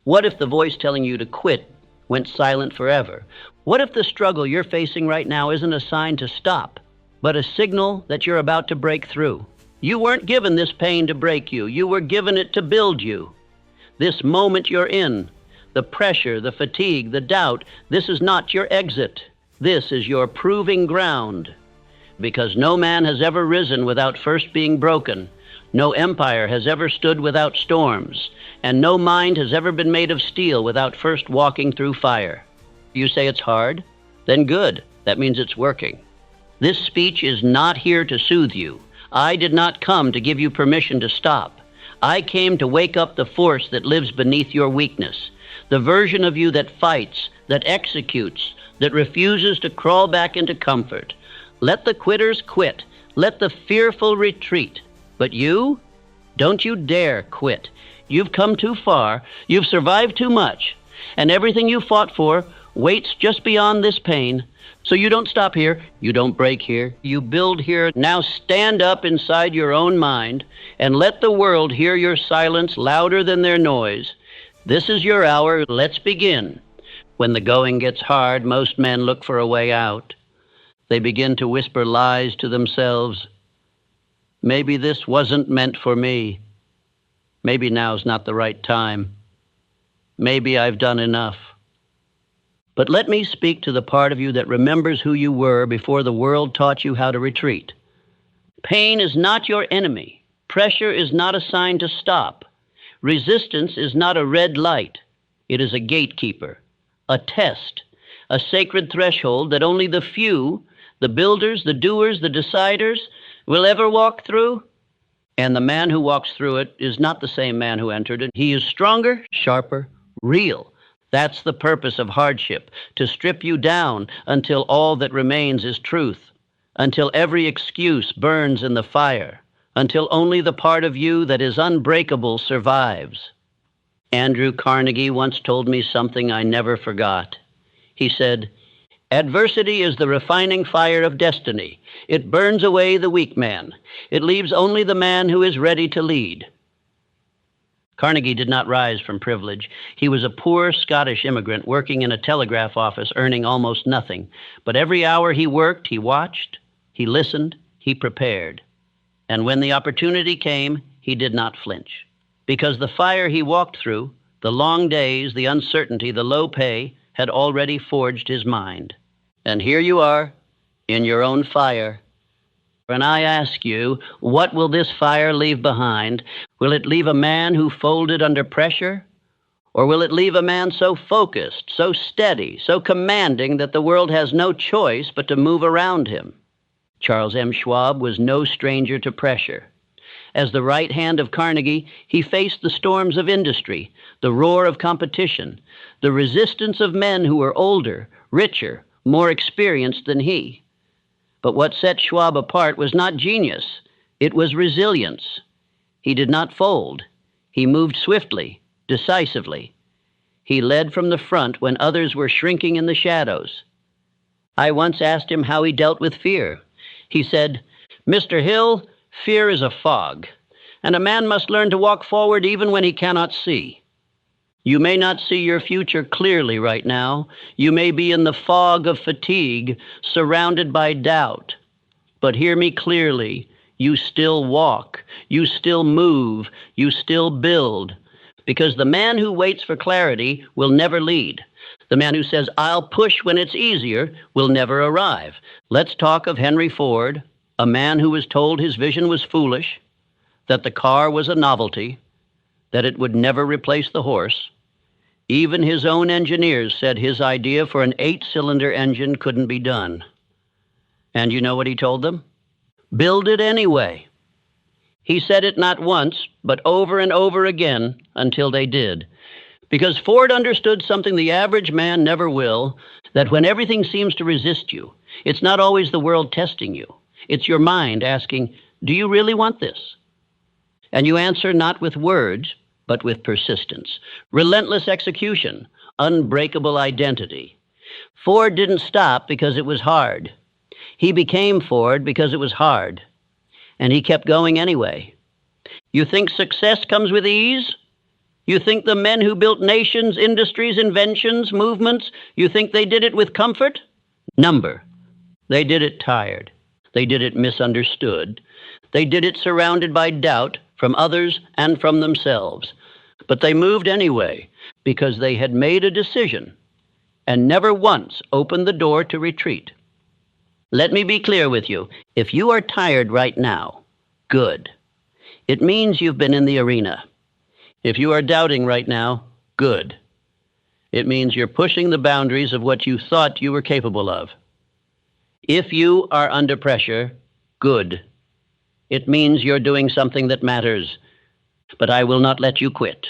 What if the voice telling you to quit went silent forever? What if the struggle you're facing right now isn't a sign to stop, but a signal that you're about to break through? You weren't given this pain to break you. You were given it to build you. This moment you're in, the pressure, the fatigue, the doubt, this is not your exit. This is your proving ground. Because no man has ever risen without first being broken. No empire has ever stood without storms. And no mind has ever been made of steel without first walking through fire. You say it's hard? Then good. That means it's working. This speech is not here to soothe you. I did not come to give you permission to stop. I came to wake up the force that lives beneath your weakness. The version of you that fights, that executes, that refuses to crawl back into comfort. Let the quitters quit. Let the fearful retreat. But you? Don't you dare quit. You've come too far. You've survived too much. And everything you fought for waits just beyond this pain. So you don't stop here. You don't break here. You build here. Now stand up inside your own mind and let the world hear your silence louder than their noise. This is your hour. Let's begin. When the going gets hard, most men look for a way out. They begin to whisper lies to themselves. Maybe this wasn't meant for me. Maybe now's not the right time. Maybe I've done enough. But let me speak to the part of you that remembers who you were before the world taught you how to retreat. Pain is not your enemy. Pressure is not a sign to stop. Resistance is not a red light. It is a gatekeeper, a test, a sacred threshold that only the few, the builders, the doers, the deciders, will ever walk through. And the man who walks through it is not the same man who entered it. He is stronger, sharper, real. That's the purpose of hardship, to strip you down until all that remains is truth, until every excuse burns in the fire, until only the part of you that is unbreakable survives. Andrew Carnegie once told me something I never forgot. He said, "Adversity is the refining fire of destiny. It burns away the weak man. It leaves only the man who is ready to lead." Carnegie did not rise from privilege. He was a poor Scottish immigrant working in a telegraph office, earning almost nothing. But every hour he worked, he watched, he listened, he prepared. And when the opportunity came, he did not flinch. Because the fire he walked through, the long days, the uncertainty, the low pay, had already forged his mind. And here you are, in your own fire. And I ask you, what will this fire leave behind? Will it leave a man who folded under pressure? Or will it leave a man so focused, so steady, so commanding that the world has no choice but to move around him? Charles M. Schwab was no stranger to pressure. As the right hand of Carnegie, he faced the storms of industry, the roar of competition, the resistance of men who were older, richer, more experienced than he. But what set Schwab apart was not genius, it was resilience. He did not fold. He moved swiftly, decisively. He led from the front when others were shrinking in the shadows. I once asked him how he dealt with fear. He said, "Mr. Hill, fear is a fog, and a man must learn to walk forward even when he cannot see. You may not see your future clearly right now. You may be in the fog of fatigue, surrounded by doubt. But hear me clearly. You still walk. You still move. You still build. Because the man who waits for clarity will never lead. The man who says, 'I'll push when it's easier,' will never arrive." Let's talk of Henry Ford, a man who was told his vision was foolish, that the car was a novelty, that it would never replace the horse. Even his own engineers said his idea for an 8-cylinder engine couldn't be done. And you know what he told them? Build it anyway. He said it not once, but over and over again until they did. Because Ford understood something the average man never will, that when everything seems to resist you, it's not always the world testing you. It's your mind asking, "Do you really want this?" And you answer not with words, but with persistence, relentless execution, unbreakable identity. Ford didn't stop because it was hard. He became Ford because it was hard, and he kept going anyway. You think success comes with ease? You think the men who built nations, industries, inventions, movements, you think they did it with comfort? Number. They did it tired. They did it misunderstood. They did it surrounded by doubt from others and from themselves. But they moved anyway because they had made a decision and never once opened the door to retreat. Let me be clear with you. If you are tired right now, good. It means you've been in the arena. If you are doubting right now, good. It means you're pushing the boundaries of what you thought you were capable of. If you are under pressure, good. It means you're doing something that matters. But I will not let you quit,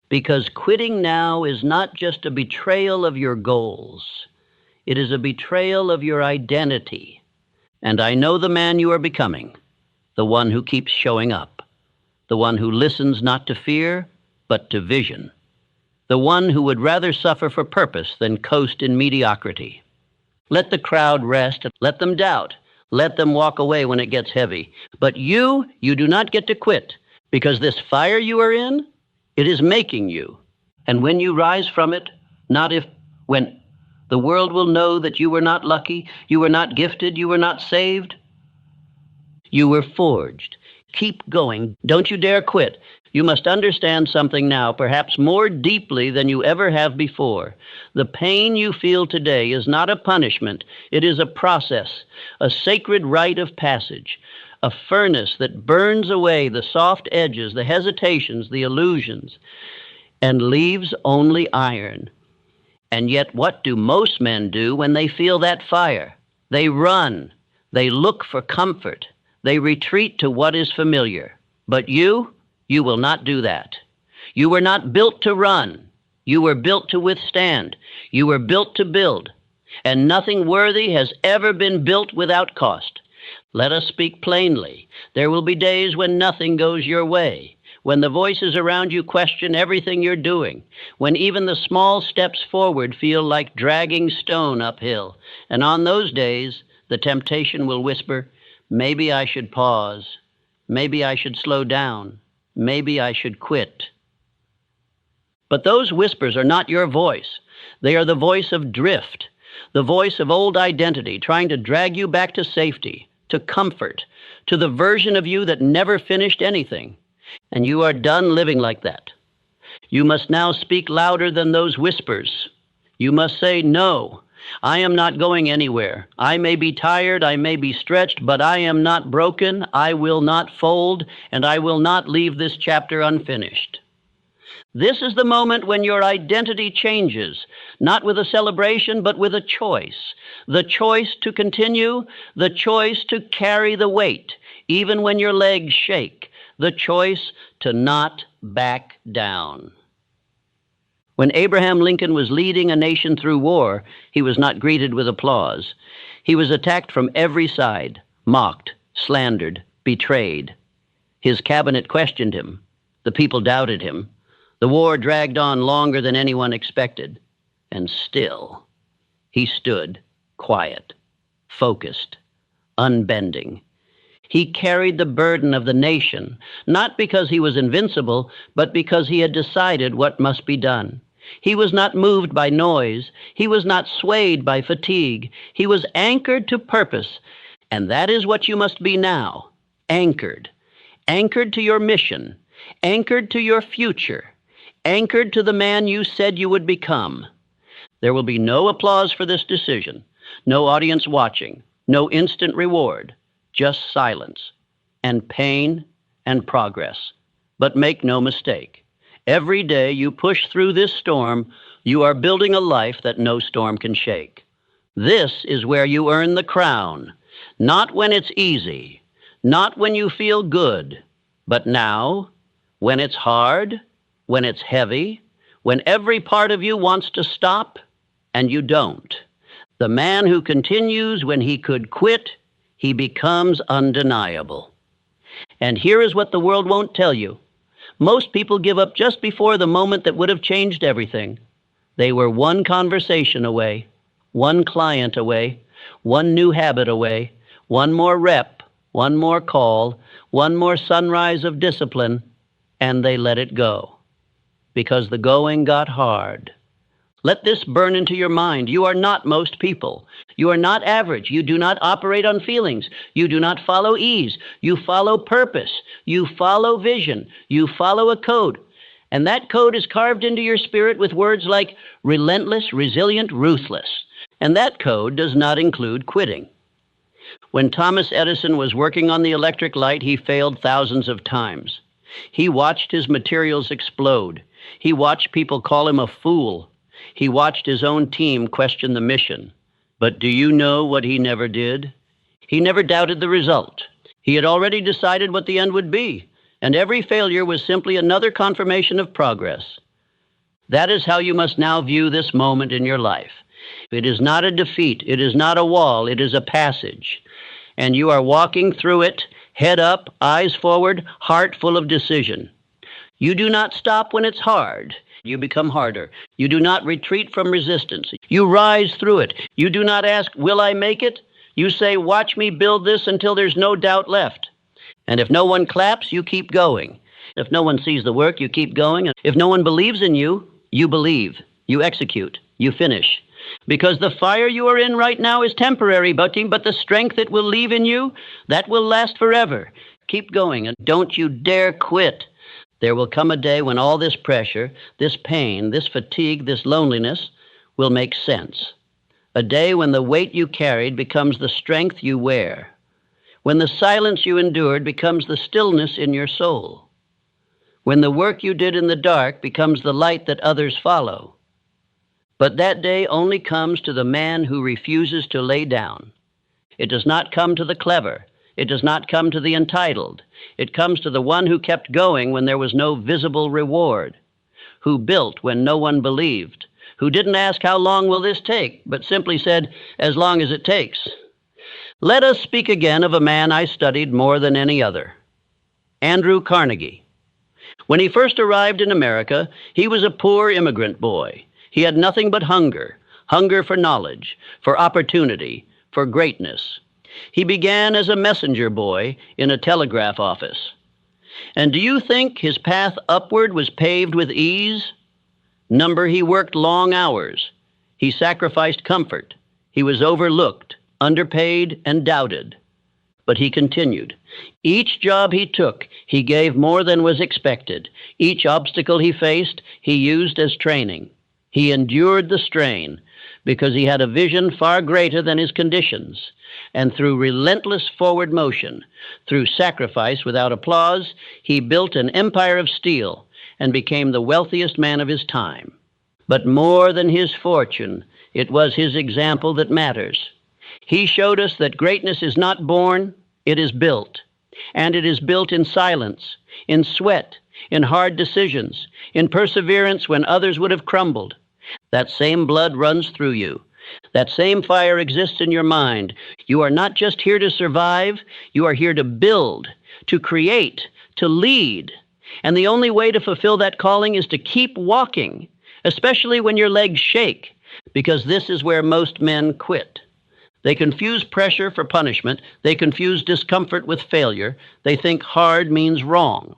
because quitting now is not just a betrayal of your goals. It is a betrayal of your identity. And I know the man you are becoming, the one who keeps showing up, the one who listens not to fear, but to vision, the one who would rather suffer for purpose than coast in mediocrity. Let the crowd rest, let them doubt, let them walk away when it gets heavy. But you do not get to quit, because this fire you are in, it is making you. And when you rise from it, when the world will know that you were not lucky, you were not gifted, you were not saved, you were forged. Keep going. Don't you dare quit. You must understand something now, perhaps more deeply than you ever have before. The pain you feel today is not a punishment. It is a process, a sacred rite of passage, a furnace that burns away the soft edges, the hesitations, the illusions, and leaves only iron. And yet, what do most men do when they feel that fire? They run. They look for comfort. They retreat to what is familiar. But you will not do that. You were not built to run. You were built to withstand. You were built to build. And nothing worthy has ever been built without cost. Let us speak plainly. There will be days when nothing goes your way, when the voices around you question everything you're doing, when even the small steps forward feel like dragging stone uphill. And on those days, the temptation will whisper, maybe I should pause. Maybe I should slow down. Maybe I should quit. But those whispers are not your voice. They are the voice of drift, the voice of old identity trying to drag you back to safety, to comfort, to the version of you that never finished anything. And you are done living like that. You must now speak louder than those whispers. You must say, no, I am not going anywhere. I may be tired, I may be stretched, but I am not broken. I will not fold, and I will not leave this chapter unfinished. This is the moment when your identity changes, not with a celebration, but with a choice. The choice to continue, the choice to carry the weight, even when your legs shake, the choice to not back down. When Abraham Lincoln was leading a nation through war, he was not greeted with applause. He was attacked from every side, mocked, slandered, betrayed. His cabinet questioned him. The people doubted him. The war dragged on longer than anyone expected. And still, he stood quiet, focused, unbending. He carried the burden of the nation, not because he was invincible, but because he had decided what must be done. He was not moved by noise. He was not swayed by fatigue. He was anchored to purpose. And that is what you must be now, anchored. Anchored to your mission, anchored to your future, anchored to the man you said you would become. There will be no applause for this decision, no audience watching, no instant reward. Just silence, and pain, and progress. But make no mistake, every day you push through this storm, you are building a life that no storm can shake. This is where you earn the crown, not when it's easy, not when you feel good, but now, when it's hard, when it's heavy, when every part of you wants to stop, and you don't. The man who continues when he could quit, he becomes undeniable. And here is what the world won't tell you. Most people give up just before the moment that would have changed everything. They were one conversation away, one client away, one new habit away, one more rep, one more call, one more sunrise of discipline, and they let it go. because the going got hard. Let this burn into your mind. You are not most people. You are not average. You do not operate on feelings. You do not follow ease. You follow purpose. You follow vision. You follow a code. And that code is carved into your spirit with words like relentless, resilient, ruthless. And that code does not include quitting. When Thomas Edison was working on the electric light, he failed thousands of times. He watched his materials explode. He watched people call him a fool. He watched his own team question the mission. But do you know what he never did? He never doubted the result. He had already decided what the end would be, and every failure was simply another confirmation of progress. That is how you must now view this moment in your life. It is not a defeat. It is not a wall. It is a passage. And you are walking through it, head up, eyes forward, heart full of decision. You do not stop when it's hard. You become harder. You do not retreat from resistance. You rise through it. You do not ask, will I make it? You say, watch me build this until there's no doubt left. And if no one claps, you keep going. If no one sees the work, you keep going. If no one believes in you, you believe. You execute. You finish. Because the fire you are in right now is temporary, but the strength it will leave in you, that will last forever. Keep going, and don't you dare quit. There will come a day when all this pressure, this pain, this fatigue, this loneliness will make sense. A day when the weight you carried becomes the strength you wear. When the silence you endured becomes the stillness in your soul. When the work you did in the dark becomes the light that others follow. But that day only comes to the man who refuses to lay down. It does not come to the clever. It does not come to the entitled. It comes to the one who kept going when there was no visible reward, who built when no one believed, who didn't ask how long will this take, but simply said, as long as it takes. Let us speak again of a man I studied more than any other, Andrew Carnegie. When he first arrived in America, he was a poor immigrant boy. He had nothing but hunger for knowledge, for opportunity, for greatness. He began as a messenger boy in a telegraph office. And do you think his path upward was paved with ease? He worked long hours. He sacrificed comfort. He was overlooked, underpaid, and doubted. But he continued. Each job he took, he gave more than was expected. Each obstacle he faced, he used as training. He endured the strain because he had a vision far greater than his conditions. And through relentless forward motion, through sacrifice without applause, he built an empire of steel and became the wealthiest man of his time. But more than his fortune, it was his example that matters. He showed us that greatness is not born, it is built. And it is built in silence, in sweat, in hard decisions, in perseverance when others would have crumbled. That same blood runs through you. That same fire exists in your mind. You are not just here to survive, you are here to build, to create, to lead. And the only way to fulfill that calling is to keep walking, especially when your legs shake, because this is where most men quit. They confuse pressure for punishment. They confuse discomfort with failure. They think hard means wrong.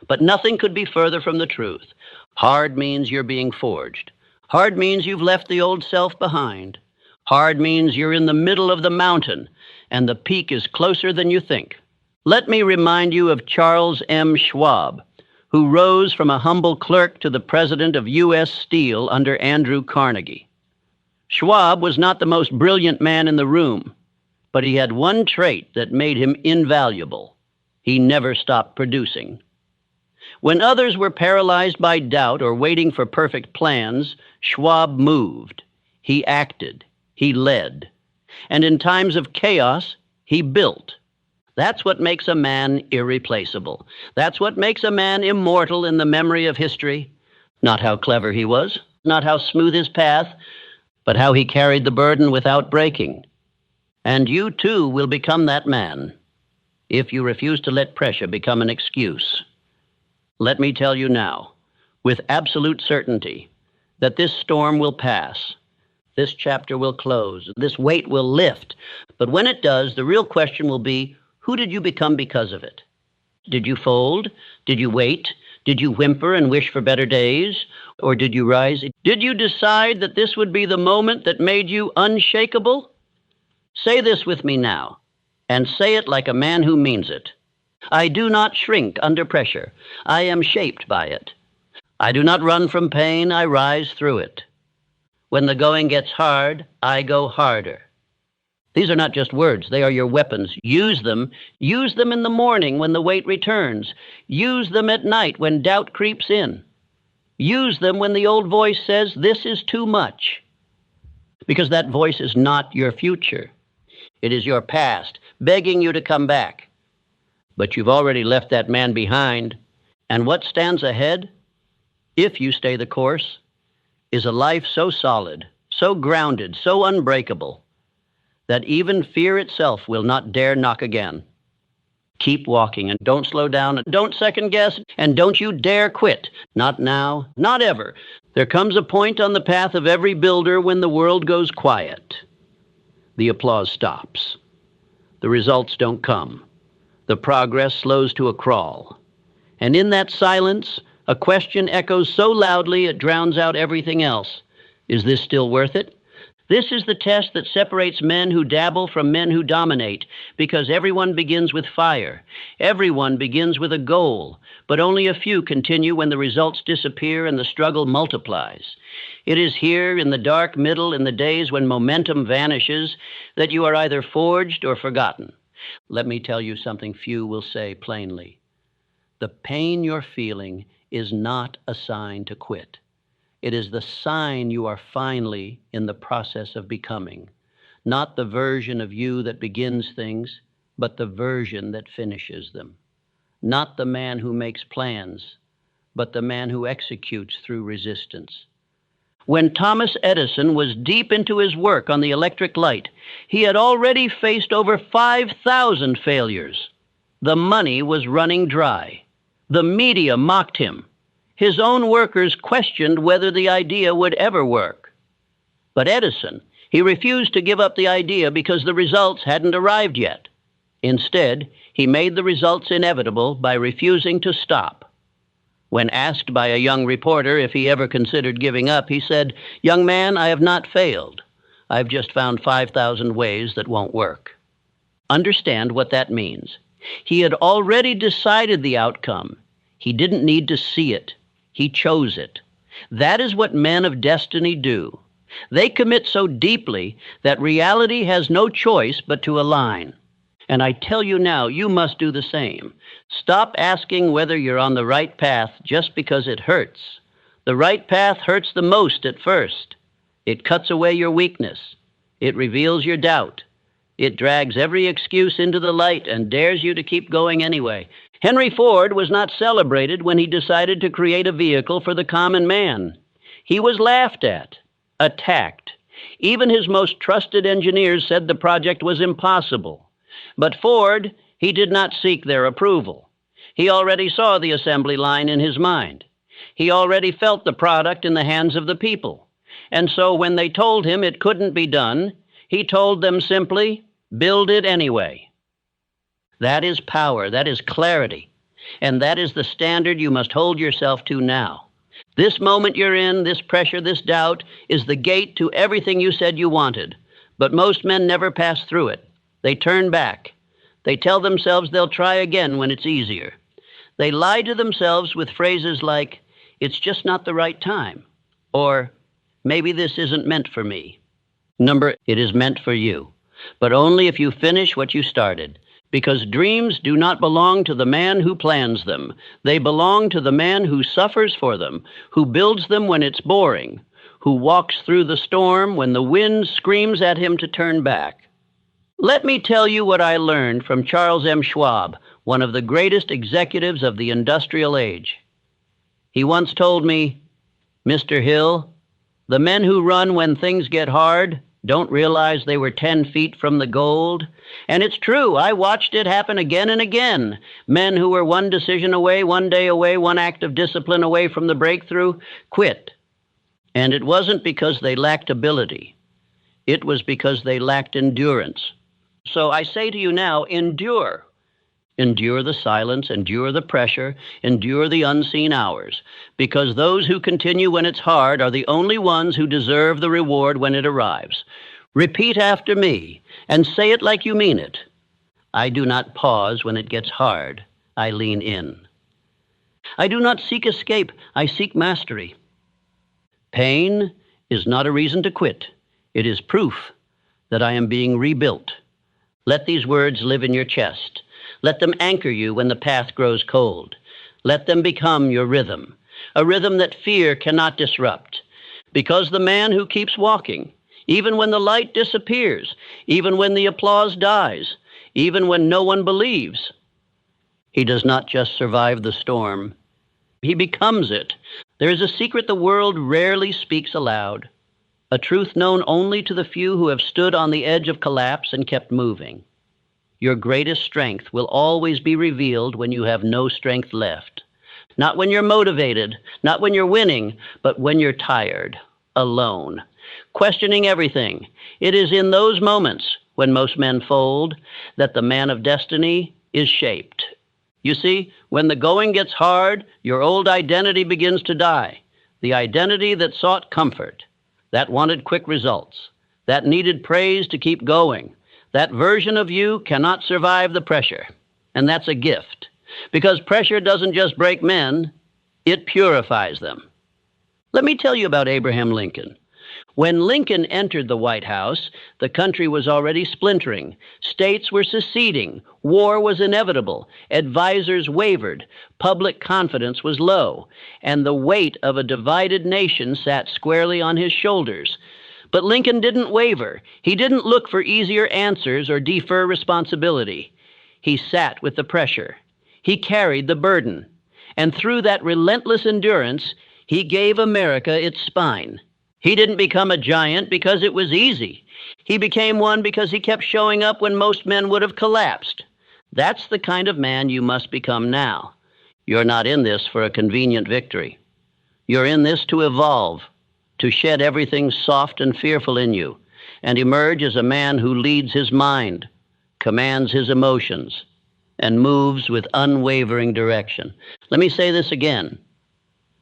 But nothing could be further from the truth. Hard means you're being forged. Hard means you've left the old self behind. Hard means you're in the middle of the mountain, and the peak is closer than you think. Let me remind you of Charles M. Schwab, who rose from a humble clerk to the president of U.S. Steel under Andrew Carnegie. Schwab was not the most brilliant man in the room, but he had one trait that made him invaluable. He never stopped producing. When others were paralyzed by doubt or waiting for perfect plans, Schwab moved. He acted. He led. And in times of chaos, he built. That's what makes a man irreplaceable. That's what makes a man immortal in the memory of history. Not how clever he was, not how smooth his path, but how he carried the burden without breaking. And you too will become that man if you refuse to let pressure become an excuse. Let me tell you now, with absolute certainty, that this storm will pass. This chapter will close. This weight will lift. But when it does, the real question will be, who did you become because of it? Did you fold? Did you wait? Did you whimper and wish for better days? Or did you rise? Did you decide that this would be the moment that made you unshakable? Say this with me now, and say it like a man who means it. I do not shrink under pressure. I am shaped by it. I do not run from pain. I rise through it. When the going gets hard, I go harder. These are not just words. They are your weapons. Use them. Use them in the morning when the weight returns. Use them at night when doubt creeps in. Use them when the old voice says, this is too much. Because that voice is not your future. It is your past, begging you to come back. But you've already left that man behind. And what stands ahead, if you stay the course, is a life so solid, so grounded, so unbreakable, that even fear itself will not dare knock again. Keep walking and don't slow down, and don't second guess, and don't you dare quit. Not now, not ever. There comes a point on the path of every builder when the world goes quiet. The applause stops. The results don't come. The progress slows to a crawl. And in that silence, a question echoes so loudly it drowns out everything else. Is this still worth it? This is the test that separates men who dabble from men who dominate, because everyone begins with fire. Everyone begins with a goal, but only a few continue when the results disappear and the struggle multiplies. It is here in the dark middle, in the days when momentum vanishes, that you are either forged or forgotten. Let me tell you something few will say plainly. The pain you're feeling is not a sign to quit. It is the sign you are finally in the process of becoming, not the version of you that begins things, but the version that finishes them. Not the man who makes plans, but the man who executes through resistance. When Thomas Edison was deep into his work on the electric light, he had already faced over 5,000 failures. The money was running dry. The media mocked him. His own workers questioned whether the idea would ever work. But Edison, he refused to give up the idea because the results hadn't arrived yet. Instead, he made the results inevitable by refusing to stop. When asked by a young reporter if he ever considered giving up, he said, "Young man, I have not failed. I've just found 5,000 ways that won't work." Understand what that means. He had already decided the outcome. He didn't need to see it. He chose it. That is what men of destiny do. They commit so deeply that reality has no choice but to align. And I tell you now, you must do the same. Stop asking whether you're on the right path just because it hurts. The right path hurts the most at first. It cuts away your weakness. It reveals your doubt. It drags every excuse into the light and dares you to keep going anyway. Henry Ford was not celebrated when he decided to create a vehicle for the common man. He was laughed at, attacked. Even his most trusted engineers said the project was impossible. But Ford, he did not seek their approval. He already saw the assembly line in his mind. He already felt the product in the hands of the people. And so when they told him it couldn't be done, he told them simply, "Build it anyway." That is power, that is clarity, and that is the standard you must hold yourself to now. This moment you're in, this pressure, this doubt, is the gate to everything you said you wanted. But most men never pass through it. They turn back. They tell themselves they'll try again when it's easier. They lie to themselves with phrases like, "It's just not the right time," or "Maybe this isn't meant for me." It is meant for you, but only if you finish what you started. Because dreams do not belong to the man who plans them. They belong to the man who suffers for them, who builds them when it's boring, who walks through the storm when the wind screams at him to turn back. Let me tell you what I learned from Charles M. Schwab, one of the greatest executives of the industrial age. He once told me, "Mr. Hill, the men who run when things get hard don't realize they were 10 feet from the gold." And it's true. I watched it happen again and again. Men who were one decision away, one day away, one act of discipline away from the breakthrough, quit. And it wasn't because they lacked ability. It was because they lacked endurance. So I say to you now, endure. Endure the silence, endure the pressure, endure the unseen hours, because those who continue when it's hard are the only ones who deserve the reward when it arrives. Repeat after me, and say it like you mean it. I do not pause when it gets hard. I lean in. I do not seek escape. I seek mastery. Pain is not a reason to quit. It is proof that I am being rebuilt. Let these words live in your chest. Let them anchor you when the path grows cold. Let them become your rhythm, a rhythm that fear cannot disrupt. Because the man who keeps walking, even when the light disappears, even when the applause dies, even when no one believes, he does not just survive the storm. He becomes it. There is a secret the world rarely speaks aloud, a truth known only to the few who have stood on the edge of collapse and kept moving. Your greatest strength will always be revealed when you have no strength left. Not when you're motivated, not when you're winning, but when you're tired, alone, questioning everything. It is in those moments, when most men fold, that the man of destiny is shaped. You see, when the going gets hard, your old identity begins to die. The identity that sought comfort, that wanted quick results, that needed praise to keep going. That version of you cannot survive the pressure, and that's a gift, because pressure doesn't just break men, it purifies them. Let me tell you about Abraham Lincoln. When Lincoln entered the White House, the country was already splintering. States were seceding. War was inevitable. Advisors wavered. Public confidence was low, and the weight of a divided nation sat squarely on his shoulders. But Lincoln didn't waver. He didn't look for easier answers or defer responsibility. He sat with the pressure. He carried the burden. And through that relentless endurance, he gave America its spine. He didn't become a giant because it was easy. He became one because he kept showing up when most men would have collapsed. That's the kind of man you must become now. You're not in this for a convenient victory. You're in this to evolve, to shed everything soft and fearful in you, and emerge as a man who leads his mind, commands his emotions, and moves with unwavering direction. Let me say this again.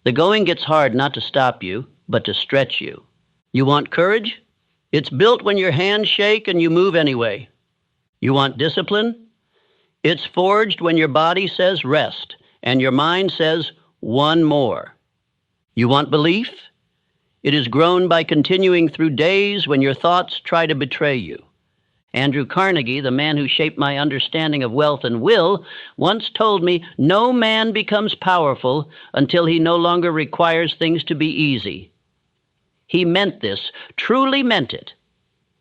The going gets hard not to stop you, but to stretch you. You want courage? It's built when your hands shake and you move anyway. You want discipline? It's forged when your body says rest and your mind says one more. You want belief? It is grown by continuing through days when your thoughts try to betray you. Andrew Carnegie, the man who shaped my understanding of wealth and will, once told me, no man becomes powerful until he no longer requires things to be easy. He meant this, truly meant it.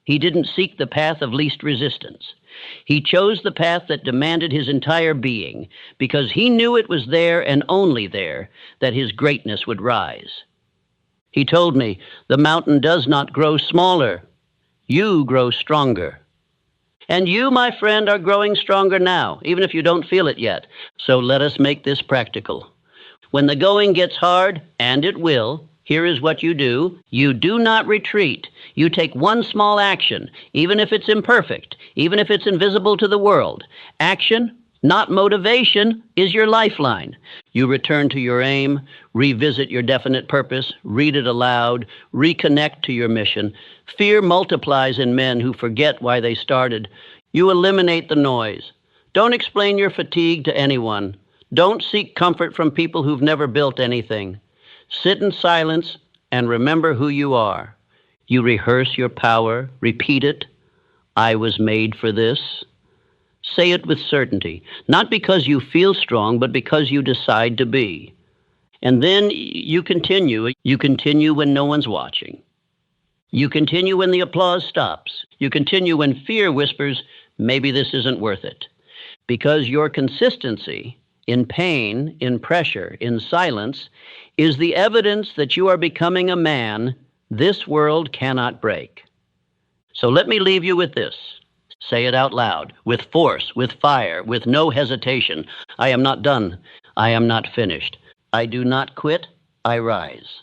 He didn't seek the path of least resistance. He chose the path that demanded his entire being, because he knew it was there and only there that his greatness would rise. He told me, the mountain does not grow smaller. You grow stronger. And you, my friend, are growing stronger now, even if you don't feel it yet. So let us make this practical. When the going gets hard, and it will, here is what you do. You do not retreat. You take one small action, even if it's imperfect, even if it's invisible to the world. Action, not motivation, is your lifeline. You return to your aim, revisit your definite purpose, read it aloud, reconnect to your mission. Fear multiplies in men who forget why they started. You eliminate the noise. Don't explain your fatigue to anyone. Don't seek comfort from people who've never built anything. Sit in silence and remember who you are. You rehearse your power, repeat it. I was made for this. Say it with certainty, not because you feel strong, but because you decide to be. And then you continue. You continue when no one's watching. You continue when the applause stops. You continue when fear whispers, maybe this isn't worth it. Because your consistency in pain, in pressure, in silence, is the evidence that you are becoming a man this world cannot break. So let me leave you with this. Say it out loud, with force, with fire, with no hesitation. I am not done. I am not finished. I do not quit. I rise.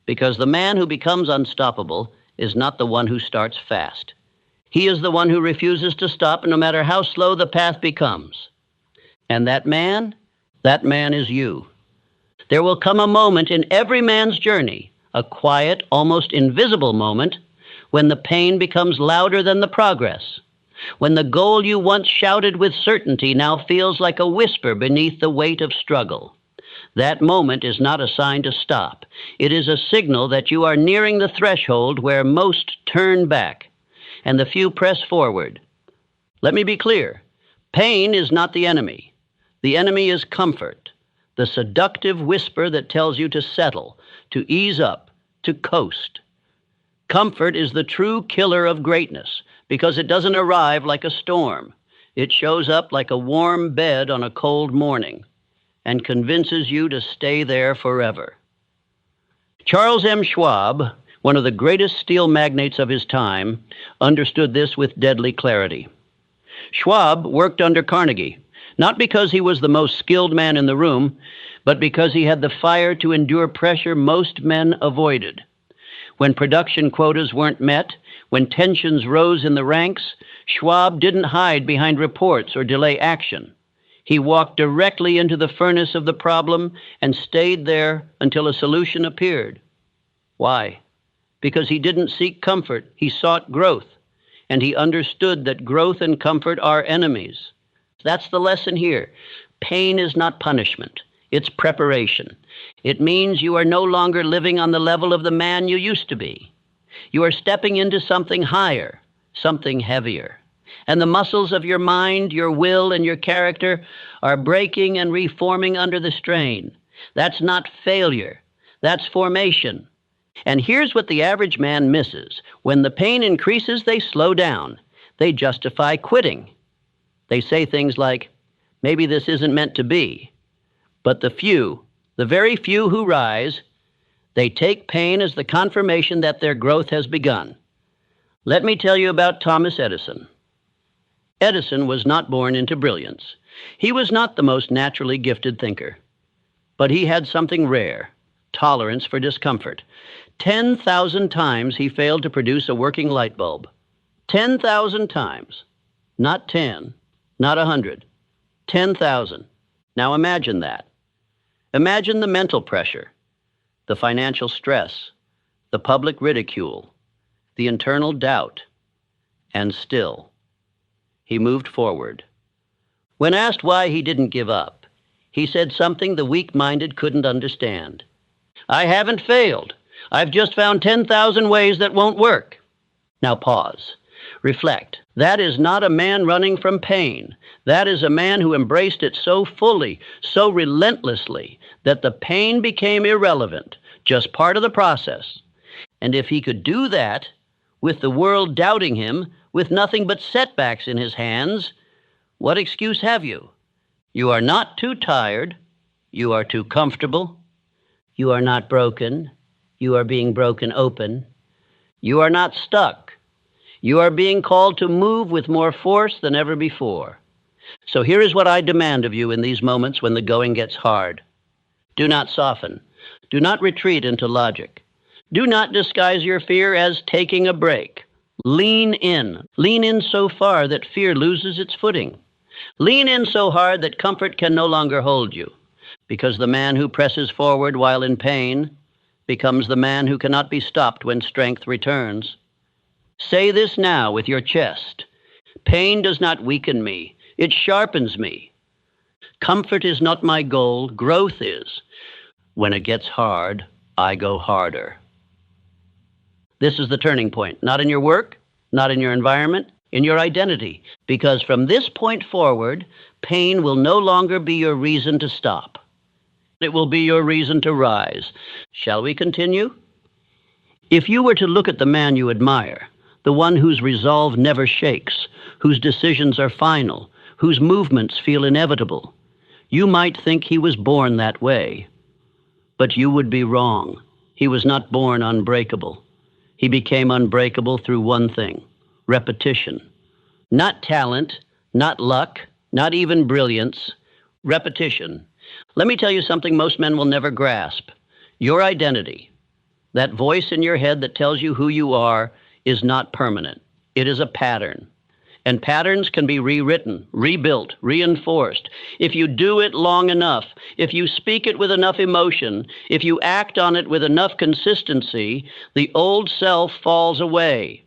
Because the man who becomes unstoppable is not the one who starts fast. He is the one who refuses to stop no matter how slow the path becomes. And that man is you. There will come a moment in every man's journey, a quiet, almost invisible moment, when the pain becomes louder than the progress, when the goal you once shouted with certainty now feels like a whisper beneath the weight of struggle. That moment is not a sign to stop. It is a signal that you are nearing the threshold where most turn back, and the few press forward. Let me be clear. Pain is not the enemy. The enemy is comfort, the seductive whisper that tells you to settle, to ease up, to coast. Comfort is the true killer of greatness because it doesn't arrive like a storm. It shows up like a warm bed on a cold morning and convinces you to stay there forever. Charles M. Schwab, one of the greatest steel magnates of his time, understood this with deadly clarity. Schwab worked under Carnegie, not because he was the most skilled man in the room, but because he had the fire to endure pressure most men avoided. When production quotas weren't met, when tensions rose in the ranks, Schwab didn't hide behind reports or delay action. He walked directly into the furnace of the problem and stayed there until a solution appeared. Why? Because he didn't seek comfort, he sought growth, and he understood that growth and comfort are enemies. That's the lesson here. Pain is not punishment. It's preparation. It means you are no longer living on the level of the man you used to be. You are stepping into something higher, something heavier. And the muscles of your mind, your will, and your character are breaking and reforming under the strain. That's not failure. That's formation. And here's what the average man misses. When the pain increases, they slow down. They justify quitting. They say things like, maybe this isn't meant to be. But the few, the very few who rise, they take pain as the confirmation that their growth has begun. Let me tell you about Thomas Edison. Edison was not born into brilliance. He was not the most naturally gifted thinker. But he had something rare, tolerance for discomfort. 10,000 times he failed to produce a working light bulb. 10,000 times. Not 10. Not 100. 10,000. Now imagine that. Imagine the mental pressure, the financial stress, the public ridicule, the internal doubt, and still, he moved forward. When asked why he didn't give up, he said something the weak-minded couldn't understand. I haven't failed. I've just found 10,000 ways that won't work. Now pause. Reflect. That is not a man running from pain. That is a man who embraced it so fully, so relentlessly, that the pain became irrelevant, just part of the process. And if he could do that, with the world doubting him, with nothing but setbacks in his hands, what excuse have you? You are not too tired. You are too comfortable. You are not broken. You are being broken open. You are not stuck. You are being called to move with more force than ever before. So here is what I demand of you in these moments when the going gets hard. Do not soften. Do not retreat into logic. Do not disguise your fear as taking a break. Lean in. Lean in so far that fear loses its footing. Lean in so hard that comfort can no longer hold you, because the man who presses forward while in pain becomes the man who cannot be stopped when strength returns. Say this now with your chest. Pain does not weaken me. It sharpens me. Comfort is not my goal. Growth is. When it gets hard, I go harder. This is the turning point, not in your work, not in your environment, in your identity. Because from this point forward, pain will no longer be your reason to stop. It will be your reason to rise. Shall we continue? If you were to look at the man you admire, the one whose resolve never shakes, whose decisions are final, whose movements feel inevitable, you might think he was born that way. But you would be wrong. He was not born unbreakable. He became unbreakable through one thing: repetition. Not talent, not luck, not even brilliance. Repetition. Let me tell you something most men will never grasp. Your identity, that voice in your head that tells you who you are, is not permanent. It is a pattern. And patterns can be rewritten, rebuilt, reinforced. If you do it long enough, if you speak it with enough emotion, if you act on it with enough consistency, the old self falls away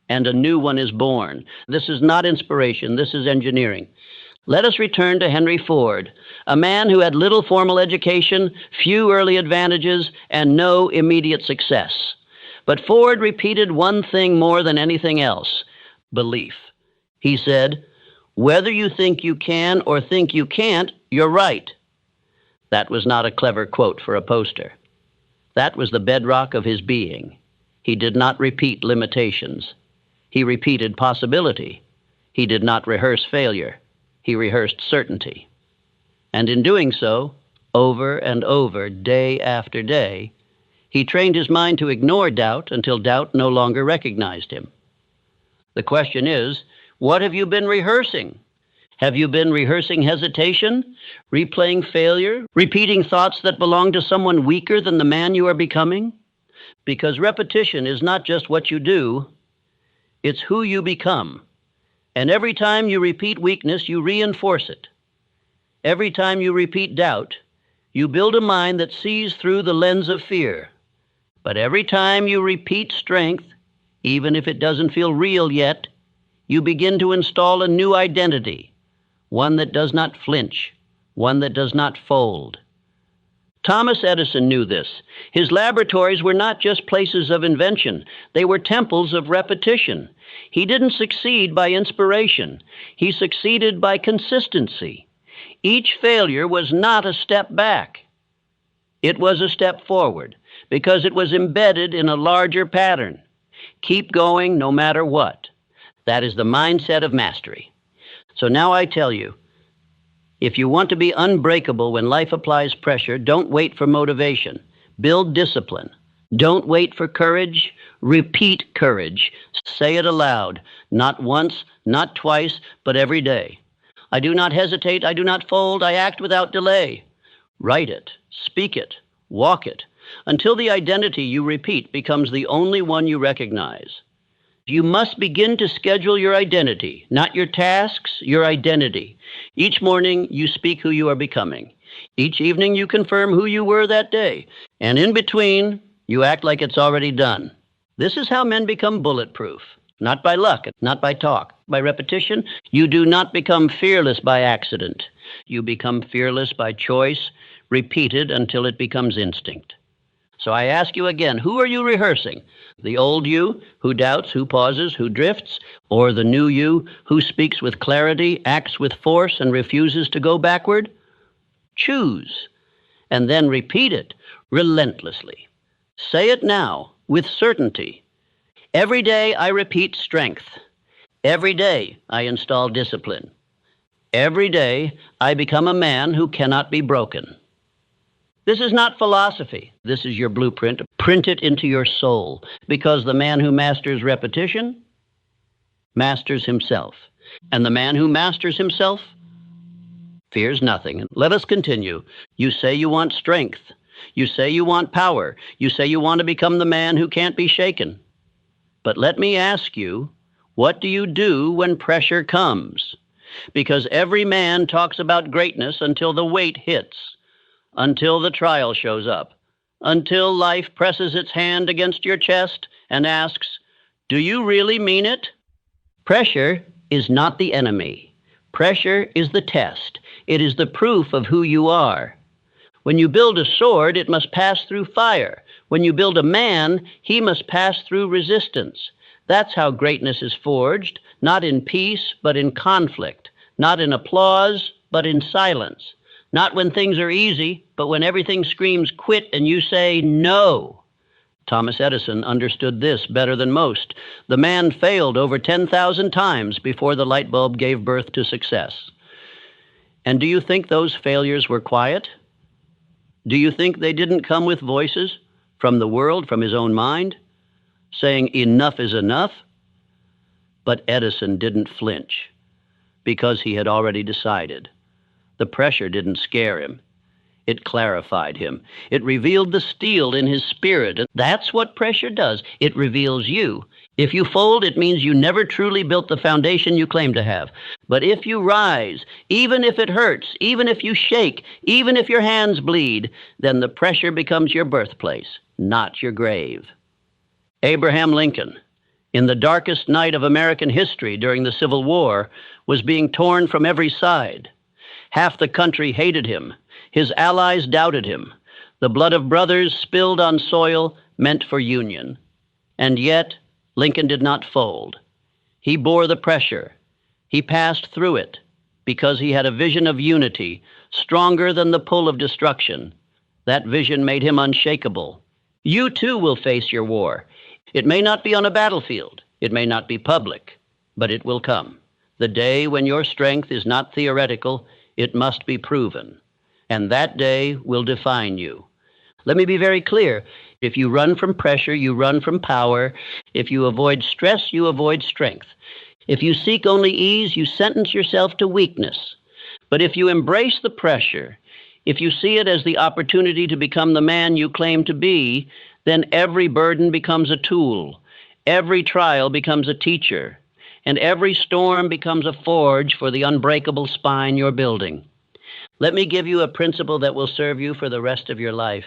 and a new one is born. This is not inspiration, this is engineering. Let us return to Henry Ford, a man who had little formal education, few early advantages, and no immediate success. But Ford repeated one thing more than anything else: belief. He said, "Whether you think you can or think you can't, you're right." That was not a clever quote for a poster. That was the bedrock of his being. He did not repeat limitations. He repeated possibility. He did not rehearse failure. He rehearsed certainty. And in doing so, over and over, day after day, he trained his mind to ignore doubt until doubt no longer recognized him. The question is, what have you been rehearsing? Have you been rehearsing hesitation, replaying failure, repeating thoughts that belong to someone weaker than the man you are becoming? Because repetition is not just what you do, it's who you become. And every time you repeat weakness, you reinforce it. Every time you repeat doubt, you build a mind that sees through the lens of fear. But every time you repeat strength, even if it doesn't feel real yet, you begin to install a new identity, one that does not flinch, one that does not fold. Thomas Edison knew this. His laboratories were not just places of invention. They were temples of repetition. He didn't succeed by inspiration. He succeeded by consistency. Each failure was not a step back. It was a step forward because it was embedded in a larger pattern. Keep going no matter what. That is the mindset of mastery. So now I tell you, if you want to be unbreakable when life applies pressure, don't wait for motivation. Build discipline. Don't wait for courage. Repeat courage. Say it aloud. Not once, not twice, but every day. I do not hesitate. I do not fold. I act without delay. Write it. Speak it. Walk it. Until the identity you repeat becomes the only one you recognize. You must begin to schedule your identity, not your tasks, your identity. Each morning, you speak who you are becoming. Each evening, you confirm who you were that day. And in between, you act like it's already done. This is how men become bulletproof. Not by luck, not by talk, by repetition. You do not become fearless by accident. You become fearless by choice, repeated until it becomes instinct. So I ask you again, who are you rehearsing? The old you, who doubts, who pauses, who drifts, or the new you, who speaks with clarity, acts with force, and refuses to go backward? Choose, and then repeat it relentlessly. Say it now, with certainty. Every day I repeat strength. Every day I install discipline. Every day I become a man who cannot be broken. This is not philosophy. This is your blueprint. Print it into your soul, because the man who masters repetition masters himself. And the man who masters himself fears nothing. Let us continue. You say you want strength. You say you want power. You say you want to become the man who can't be shaken. But let me ask you, what do you do when pressure comes? Because every man talks about greatness until the weight hits. Until the trial shows up, until life presses its hand against your chest and asks, do you really mean it? Pressure is not the enemy. Pressure is the test. It is the proof of who you are. When you build a sword, it must pass through fire. When you build a man, he must pass through resistance. That's how greatness is forged, not in peace, but in conflict, not in applause, but in silence. Not when things are easy, but when everything screams quit and you say no. Thomas Edison understood this better than most. The man failed over 10,000 times before the light bulb gave birth to success. And do you think those failures were quiet? Do you think they didn't come with voices from the world, from his own mind, saying enough is enough? But Edison didn't flinch because he had already decided. The pressure didn't scare him. It clarified him. It revealed the steel in his spirit. And that's what pressure does. It reveals you. If you fold, it means you never truly built the foundation you claim to have. But if you rise, even if it hurts, even if you shake, even if your hands bleed, then the pressure becomes your birthplace, not your grave. Abraham Lincoln, in the darkest night of American history during the Civil War, was being torn from every side. Half the country hated him. His allies doubted him. The blood of brothers spilled on soil meant for union. And yet, Lincoln did not fold. He bore the pressure. He passed through it because he had a vision of unity, stronger than the pull of destruction. That vision made him unshakable. You too will face your war. It may not be on a battlefield. It may not be public, but it will come. The day when your strength is not theoretical, it must be proven. And that day will define you. Let me be very clear. If you run from pressure, you run from power. If you avoid stress, you avoid strength. If you seek only ease, you sentence yourself to weakness. But if you embrace the pressure, if you see it as the opportunity to become the man you claim to be, then every burden becomes a tool. Every trial becomes a teacher. And every storm becomes a forge for the unbreakable spine you're building. Let me give you a principle that will serve you for the rest of your life.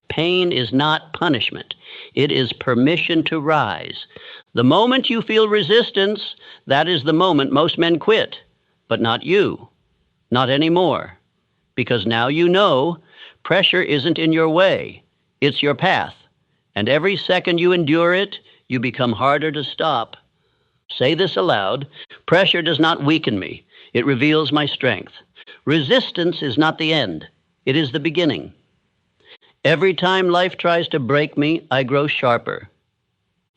Pain is not punishment. It is permission to rise. The moment you feel resistance, that is the moment most men quit. But not you. Not anymore. Because now you know pressure isn't in your way. It's your path. And every second you endure it, you become harder to stop. Say this aloud. Pressure does not weaken me. It reveals my strength. Resistance is not the end. It is the beginning. Every time life tries to break me, I grow sharper.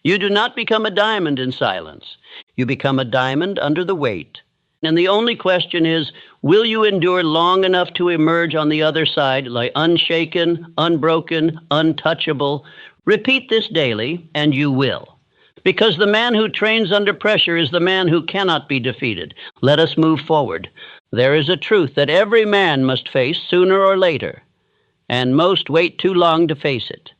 You do not become a diamond in silence. You become a diamond under the weight. And the only question is, will you endure long enough to emerge on the other side like unshaken, unbroken, untouchable? Repeat this daily, and you will. Because the man who trains under pressure is the man who cannot be defeated. Let us move forward. There is a truth that every man must face sooner or later, and most wait too long to face it.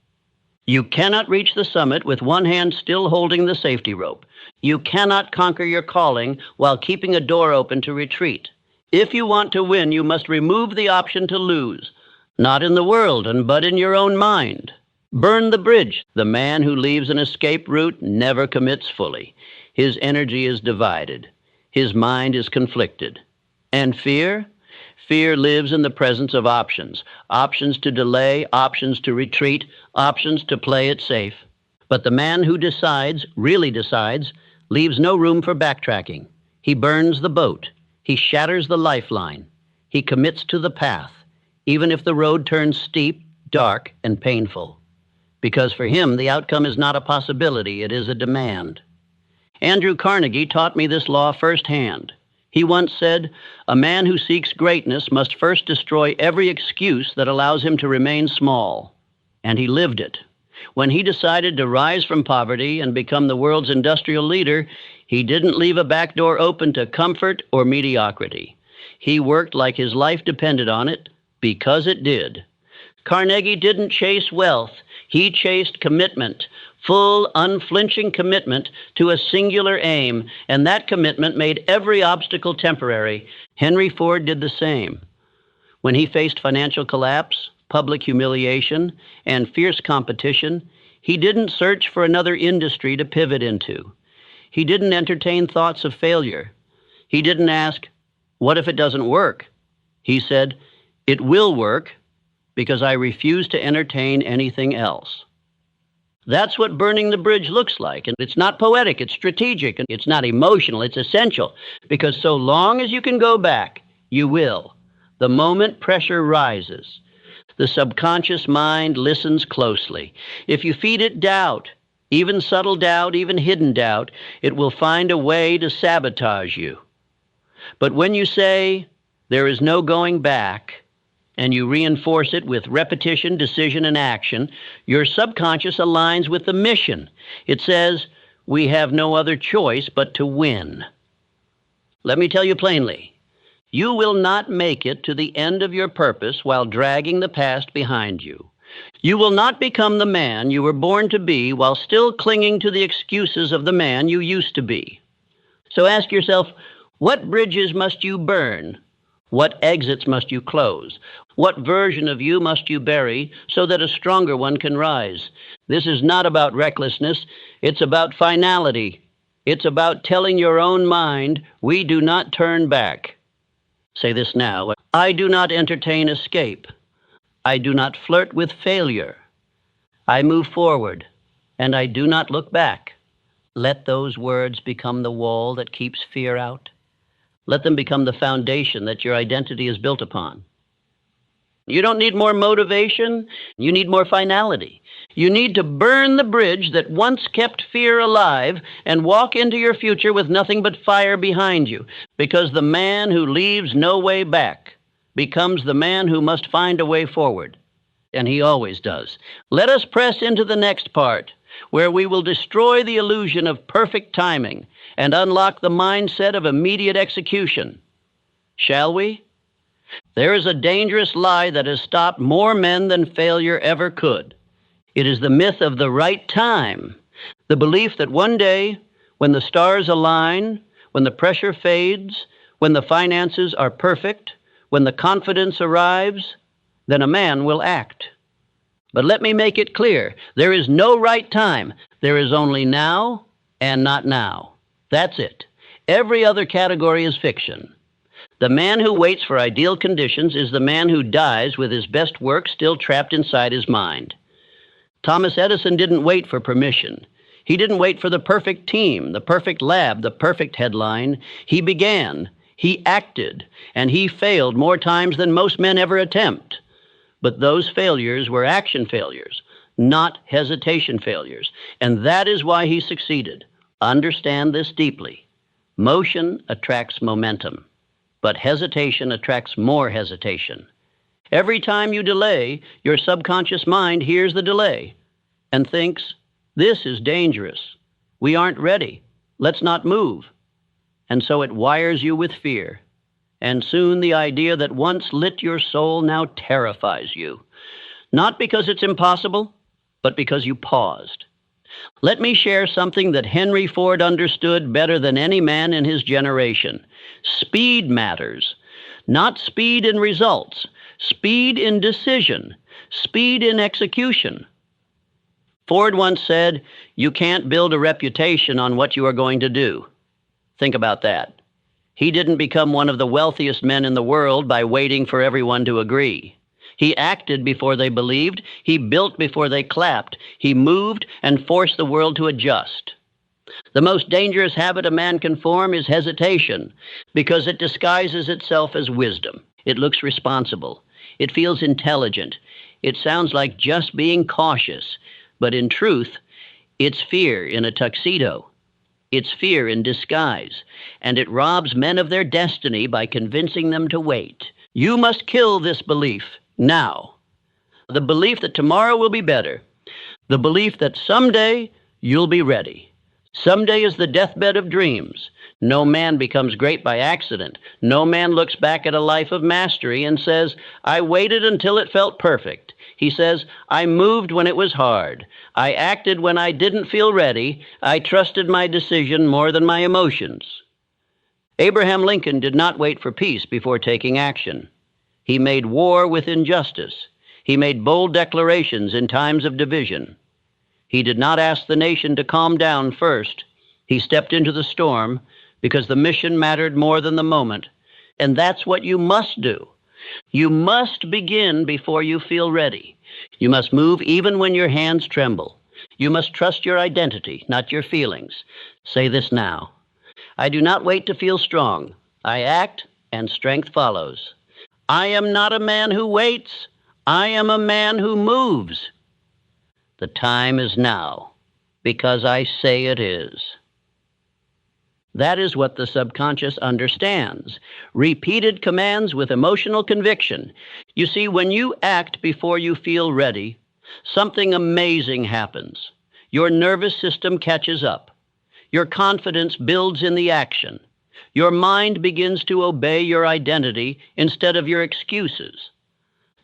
You cannot reach the summit with one hand still holding the safety rope. You cannot conquer your calling while keeping a door open to retreat. If you want to win, you must remove the option to lose, not in the world, but in your own mind. Burn the bridge. The man who leaves an escape route never commits fully. His energy is divided. His mind is conflicted. And fear? Fear lives in the presence of options. Options to delay, options to retreat, options to play it safe. But the man who decides, really decides, leaves no room for backtracking. He burns the boat. He shatters the lifeline. He commits to the path, even if the road turns steep, dark, and painful. Because for him, the outcome is not a possibility, it is a demand. Andrew Carnegie taught me this law firsthand. He once said, "A man who seeks greatness must first destroy every excuse that allows him to remain small." And he lived it. When he decided to rise from poverty and become the world's industrial leader, he didn't leave a back door open to comfort or mediocrity. He worked like his life depended on it, because it did. Carnegie didn't chase wealth. He chased commitment, full, unflinching commitment to a singular aim, and that commitment made every obstacle temporary. Henry Ford did the same. When he faced financial collapse, public humiliation, and fierce competition, he didn't search for another industry to pivot into. He didn't entertain thoughts of failure. He didn't ask, "What if it doesn't work?" He said, "It will work, because I refuse to entertain anything else." That's what burning the bridge looks like. And it's not poetic, it's strategic, and it's not emotional, it's essential. Because so long as you can go back, you will. The moment pressure rises, the subconscious mind listens closely. If you feed it doubt, even subtle doubt, even hidden doubt, it will find a way to sabotage you. But when you say, "There is no going back," and you reinforce it with repetition, decision, and action, your subconscious aligns with the mission. It says, "We have no other choice but to win." Let me tell you plainly, You will not make it to the end of your purpose while dragging the past behind you. You will not become the man you were born to be while still clinging to the excuses of the man you used to be. So ask yourself, what bridges must you burn? What exits must you close? What version of you must you bury so that a stronger one can rise? This is not about recklessness. It's about finality. It's about telling your own mind, we do not turn back. Say this now. I do not entertain escape. I do not flirt with failure. I move forward, and I do not look back. Let those words become the wall that keeps fear out. Let them become the foundation that your identity is built upon. You don't need more motivation. You need more finality. You need to burn the bridge that once kept fear alive and walk into your future with nothing but fire behind you, because the man who leaves no way back becomes the man who must find a way forward. And he always does. Let us press into the next part, where we will destroy the illusion of perfect timing and unlock the mindset of immediate execution. Shall we? There is a dangerous lie that has stopped more men than failure ever could. It is the myth of the right time, the belief that one day, when the stars align, when the pressure fades, when the finances are perfect, when the confidence arrives, then a man will act. But let me make it clear, there is no right time. There is only now and not now. That's it. Every other category is fiction. The man who waits for ideal conditions is the man who dies with his best work still trapped inside his mind. Thomas Edison didn't wait for permission. He didn't wait for the perfect team, the perfect lab, the perfect headline. He began, he acted, and he failed more times than most men ever attempt. But those failures were action failures, not hesitation failures. And that is why he succeeded. Understand this deeply. Motion attracts momentum, but hesitation attracts more hesitation. Every time you delay, your subconscious mind hears the delay and thinks, this is dangerous. We aren't ready. Let's not move. And so it wires you with fear. And soon the idea that once lit your soul now terrifies you. Not because it's impossible, but because you paused. Let me share something that Henry Ford understood better than any man in his generation. Speed matters. Not speed in results, speed in decision, speed in execution. Ford once said, you can't build a reputation on what you are going to do. Think about that. He didn't become one of the wealthiest men in the world by waiting for everyone to agree. He acted before they believed. He built before they clapped. He moved and forced the world to adjust. The most dangerous habit a man can form is hesitation, because it disguises itself as wisdom. It looks responsible. It feels intelligent. It sounds like just being cautious. But in truth, it's fear in a tuxedo. It's fear in disguise, and it robs men of their destiny by convincing them to wait. You must kill this belief now. The belief that tomorrow will be better. The belief that someday you'll be ready. Someday is the deathbed of dreams. No man becomes great by accident. No man looks back at a life of mastery and says, I waited until it felt perfect. He says, I moved when it was hard. I acted when I didn't feel ready. I trusted my decision more than my emotions. Abraham Lincoln did not wait for peace before taking action. He made war with injustice. He made bold declarations in times of division. He did not ask the nation to calm down first. He stepped into the storm because the mission mattered more than the moment. And that's what you must do. You must begin before you feel ready. You must move even when your hands tremble. You must trust your identity, not your feelings. Say this now. I do not wait to feel strong. I act, and strength follows. I am not a man who waits. I am a man who moves. The time is now, because I say it is. That is what the subconscious understands. Repeated commands with emotional conviction. You see, when you act before you feel ready, something amazing happens. Your nervous system catches up. Your confidence builds in the action. Your mind begins to obey your identity instead of your excuses.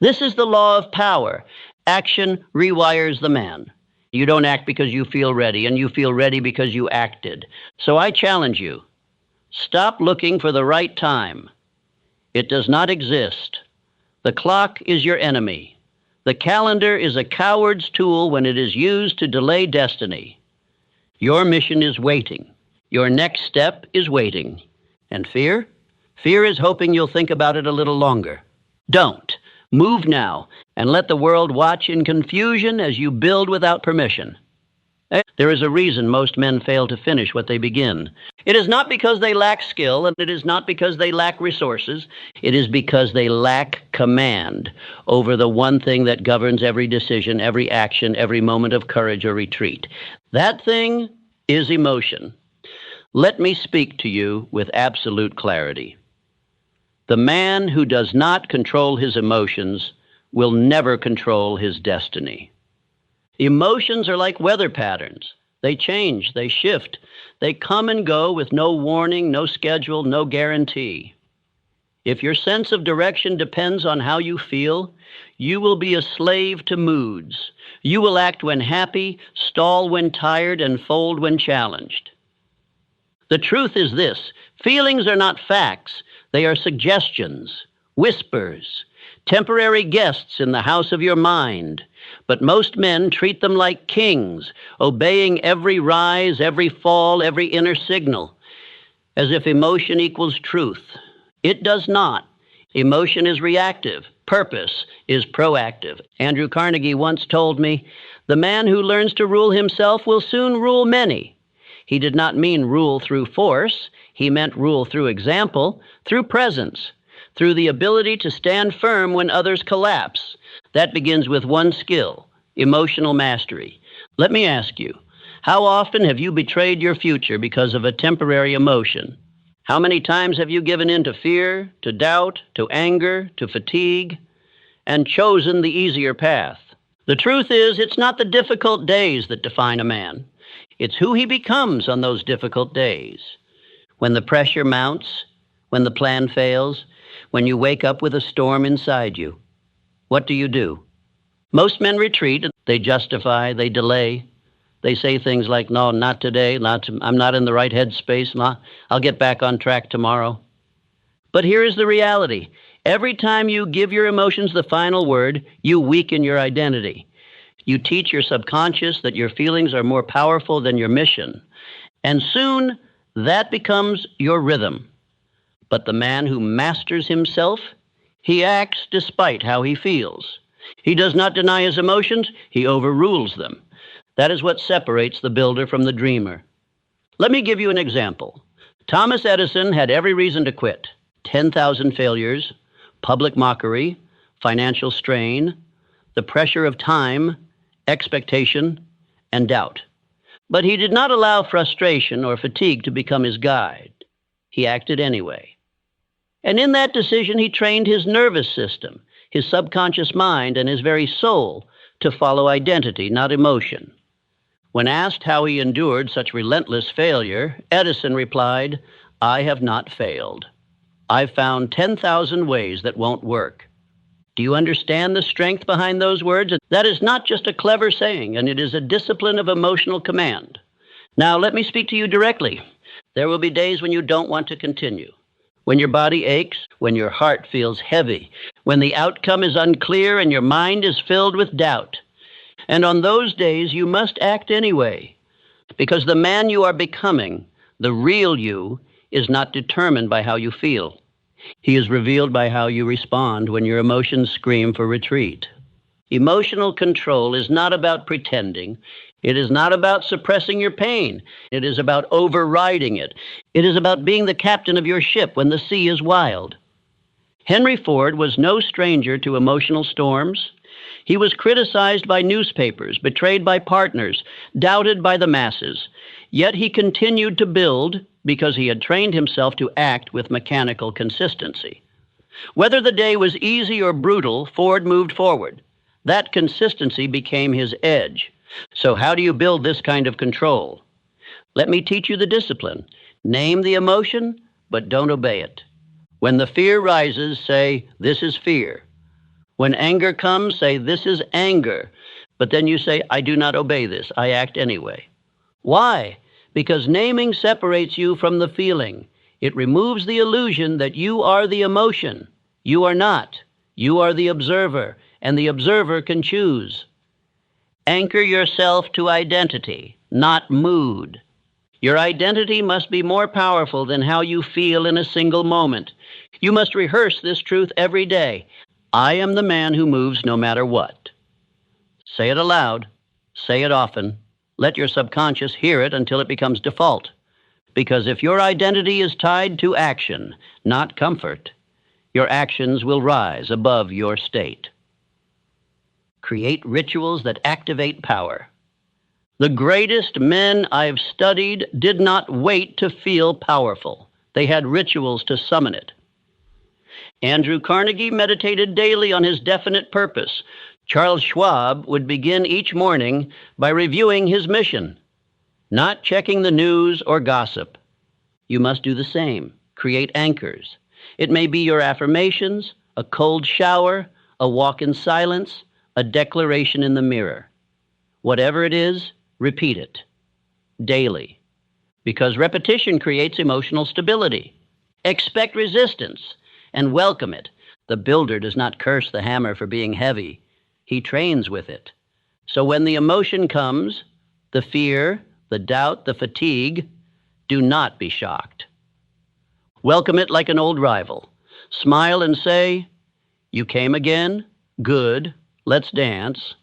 This is the law of power. Action rewires the man. You don't act because you feel ready, and you feel ready because you acted. So I challenge you, stop looking for the right time. It does not exist. The clock is your enemy. The calendar is a coward's tool when it is used to delay destiny. Your mission is waiting. Your next step is waiting. And fear? Fear is hoping you'll think about it a little longer. Don't. Move now, and let the world watch in confusion as you build without permission. There is a reason most men fail to finish what they begin. It is not because they lack skill, and it is not because they lack resources. It is because they lack command over the one thing that governs every decision, every action, every moment of courage or retreat. That thing is emotion. Let me speak to you with absolute clarity. The man who does not control his emotions will never control his destiny. Emotions are like weather patterns. They change, they shift, they come and go with no warning, no schedule, no guarantee. If your sense of direction depends on how you feel, you will be a slave to moods. You will act when happy, stall when tired, and fold when challenged. The truth is this: feelings are not facts. They are suggestions, whispers, temporary guests in the house of your mind. But most men treat them like kings, obeying every rise, every fall, every inner signal, as if emotion equals truth. It does not. Emotion is reactive. Purpose is proactive. Andrew Carnegie once told me, "The man who learns to rule himself will soon rule many." He did not mean rule through force. He meant rule through example, through presence, through the ability to stand firm when others collapse. That begins with one skill: emotional mastery. Let me ask you, how often have you betrayed your future because of a temporary emotion? How many times have you given in to fear, to doubt, to anger, to fatigue, and chosen the easier path? The truth is, it's not the difficult days that define a man. It's who he becomes on those difficult days. When the pressure mounts, when the plan fails, when you wake up with a storm inside you, what do? Most men retreat. They justify, they delay. They say things like, "No, not today. I'm not in the right headspace. I'll get back on track tomorrow." But here is the reality. Every time you give your emotions the final word, you weaken your identity. You teach your subconscious that your feelings are more powerful than your mission. And soon, that becomes your rhythm. But the man who masters himself, he acts despite how he feels. He does not deny his emotions, he overrules them. That is what separates the builder from the dreamer. Let me give you an example. Thomas Edison had every reason to quit. 10,000 failures, public mockery, financial strain, the pressure of time, expectation, and doubt. But he did not allow frustration or fatigue to become his guide. He acted anyway. And in that decision, he trained his nervous system, his subconscious mind, and his very soul to follow identity, not emotion. When asked how he endured such relentless failure, Edison replied, "I have not failed. I've found 10,000 ways that won't work." Do you understand the strength behind those words? That is not just a clever saying, and it is a discipline of emotional command. Now, let me speak to you directly. There will be days when you don't want to continue, when your body aches, when your heart feels heavy, when the outcome is unclear and your mind is filled with doubt. And on those days, you must act anyway, because the man you are becoming, the real you, is not determined by how you feel. He is revealed by how you respond when your emotions scream for retreat. Emotional control is not about pretending. It is not about suppressing your pain. It is about overriding it. It is about being the captain of your ship when the sea is wild. Henry Ford was no stranger to emotional storms. He was criticized by newspapers, betrayed by partners, doubted by the masses. Yet he continued to build because he had trained himself to act with mechanical consistency. Whether the day was easy or brutal, Ford moved forward. That consistency became his edge. So how do you build this kind of control? Let me teach you the discipline. Name the emotion, but don't obey it. When the fear rises, say, "This is fear." When anger comes, say, "This is anger." But then you say, "I do not obey this. I act anyway." Why? Because naming separates you from the feeling. It removes the illusion that you are the emotion. You are not. You are the observer, and the observer can choose. Anchor yourself to identity, not mood. Your identity must be more powerful than how you feel in a single moment. You must rehearse this truth every day. I am the man who moves no matter what. Say it aloud. Say it often. Let your subconscious hear it until it becomes default. Because if your identity is tied to action, not comfort, your actions will rise above your state. Create rituals that activate power. The greatest men I've studied did not wait to feel powerful. They had rituals to summon it. Andrew Carnegie meditated daily on his definite purpose. Charles Schwab would begin each morning by reviewing his mission, not checking the news or gossip. You must do the same. Create anchors. It may be your affirmations, a cold shower, a walk in silence, a declaration in the mirror. Whatever it is, repeat it daily, because repetition creates emotional stability. Expect resistance and welcome it. The builder does not curse the hammer for being heavy. He trains with it. So when the emotion comes, the fear, the doubt, the fatigue, do not be shocked. Welcome it like an old rival. Smile and say, "You came again? Good. Let's dance."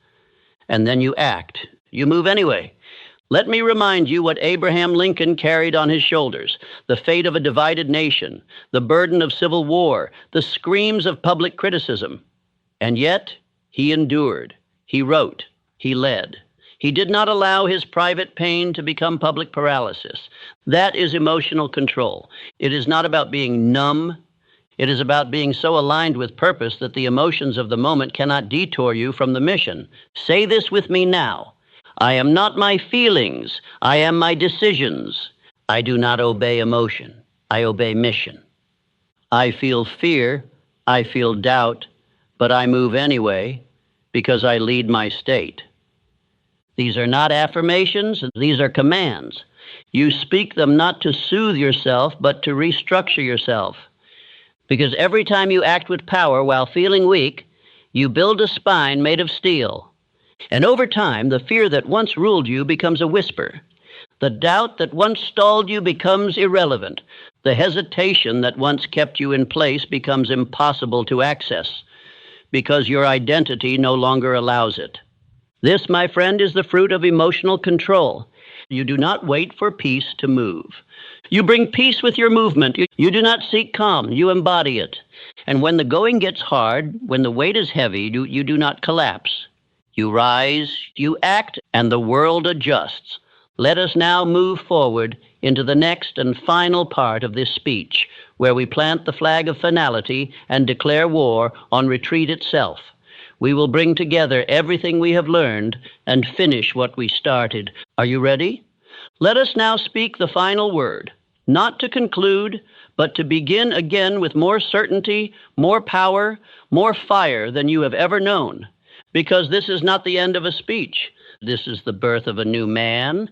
And then you act. You move anyway. Let me remind you what Abraham Lincoln carried on his shoulders: the fate of a divided nation, the burden of civil war, the screams of public criticism. And yet, he endured. He wrote. He led. He did not allow his private pain to become public paralysis. That is emotional control. It is not about being numb. It is about being so aligned with purpose that the emotions of the moment cannot detour you from the mission. Say this with me now. I am not my feelings. I am my decisions. I do not obey emotion. I obey mission. I feel fear. I feel doubt. But I move anyway because I lead my state. These are not affirmations. These are commands. You speak them not to soothe yourself, but to restructure yourself. Because every time you act with power while feeling weak, you build a spine made of steel. And over time, the fear that once ruled you becomes a whisper. The doubt that once stalled you becomes irrelevant. The hesitation that once kept you in place becomes impossible to access, because your identity no longer allows it. This, my friend, is the fruit of emotional control. You do not wait for peace to move. You bring peace with your movement. You do not seek calm. You embody it. And when the going gets hard, when the weight is heavy, you do not collapse. You rise, you act, and the world adjusts. Let us now move forward into the next and final part of this speech, where we plant the flag of finality and declare war on retreat itself. We will bring together everything we have learned and finish what we started. Are you ready? Let us now speak the final word, not to conclude, but to begin again with more certainty, more power, more fire than you have ever known. Because this is not the end of a speech. This is the birth of a new man.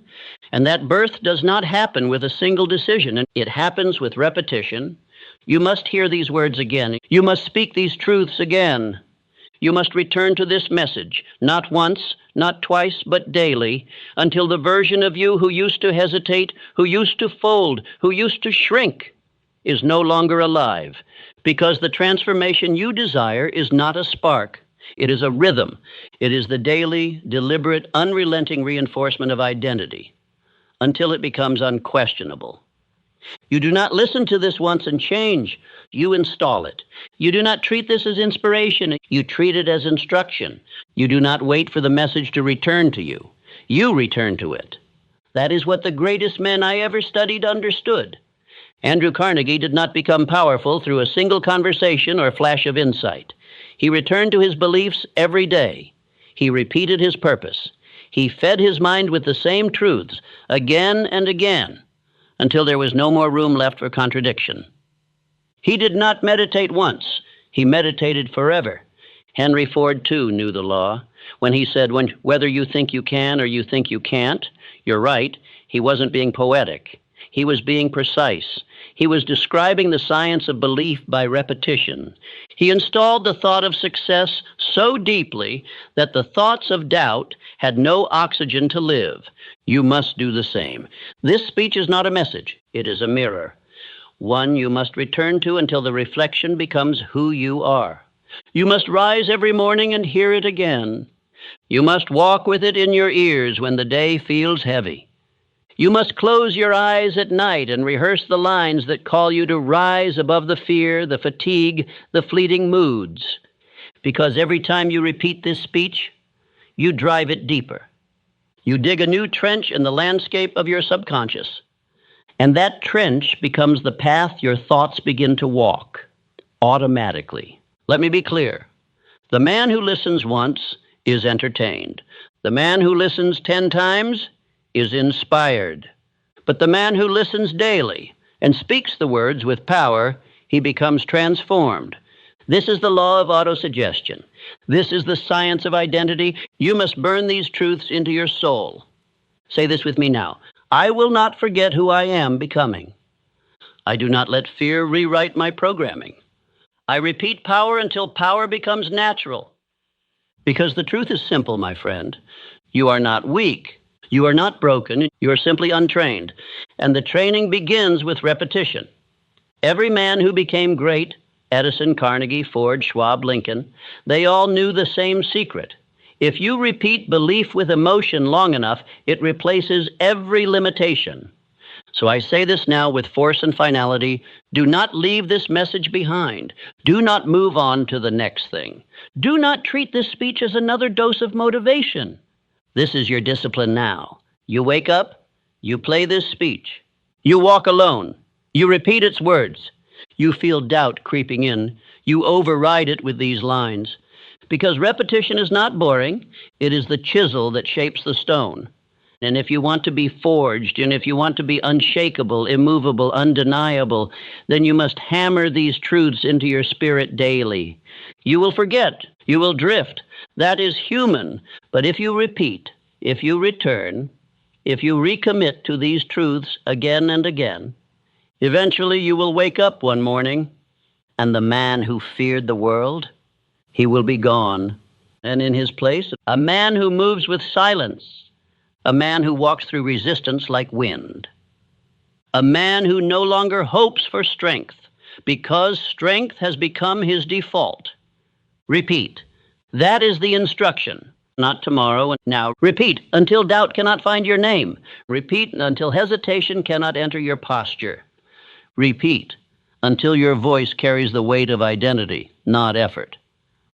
And that birth does not happen with a single decision. It happens with repetition. You must hear these words again. You must speak these truths again. You must return to this message, not once, not twice, but daily, until the version of you who used to hesitate, who used to fold, who used to shrink, is no longer alive. Because the transformation you desire is not a spark. It is a rhythm. It is the daily, deliberate, unrelenting reinforcement of identity until it becomes unquestionable. You do not listen to this once and change. You install it. You do not treat this as inspiration. You treat it as instruction. You do not wait for the message to return to you. You return to it. That is what the greatest men I ever studied understood. Andrew Carnegie did not become powerful through a single conversation or flash of insight. He returned to his beliefs every day. He repeated his purpose. He fed his mind with the same truths again and again until there was no more room left for contradiction. He did not meditate once. He meditated forever. Henry Ford, too, knew the law. When he said, whether you think you can or you think you can't, you're right, he wasn't being poetic. He was being precise. He was describing the science of belief by repetition. He installed the thought of success so deeply that the thoughts of doubt had no oxygen to live. You must do the same. This speech is not a message. It is a mirror. One you must return to until the reflection becomes who you are. You must rise every morning and hear it again. You must walk with it in your ears when the day feels heavy. You must close your eyes at night and rehearse the lines that call you to rise above the fear, the fatigue, the fleeting moods. Because every time you repeat this speech, you drive it deeper. You dig a new trench in the landscape of your subconscious. And that trench becomes the path your thoughts begin to walk, automatically. Let me be clear. The man who listens once is entertained. The man who listens 10 times is inspired. But the man who listens daily and speaks the words with power, he becomes transformed. This is the law of autosuggestion. This is the science of identity. You must burn these truths into your soul. Say this with me now. I will not forget who I am becoming. I do not let fear rewrite my programming. I repeat power until power becomes natural. Because the truth is simple, my friend. You are not weak. You are not broken. You are simply untrained. And the training begins with repetition. Every man who became great, Edison, Carnegie, Ford, Schwab, Lincoln, they all knew the same secret. If you repeat belief with emotion long enough, it replaces every limitation. So I say this now with force and finality. Do not leave this message behind. Do not move on to the next thing. Do not treat this speech as another dose of motivation. This is your discipline now. You wake up, you play this speech. You walk alone. You repeat its words. You feel doubt creeping in. You override it with these lines. Because repetition is not boring. It is the chisel that shapes the stone. And if you want to be forged, and if you want to be unshakable, immovable, undeniable, then you must hammer these truths into your spirit daily. You will forget. You will drift. That is human. But if you repeat, if you return, if you recommit to these truths again and again, eventually you will wake up one morning, and the man who feared the world, he will be gone. And in his place, a man who moves with silence, a man who walks through resistance like wind, a man who no longer hopes for strength because strength has become his default. Repeat. That is the instruction. Not tomorrow and now. Repeat until doubt cannot find your name. Repeat until hesitation cannot enter your posture. Repeat until your voice carries the weight of identity, not effort.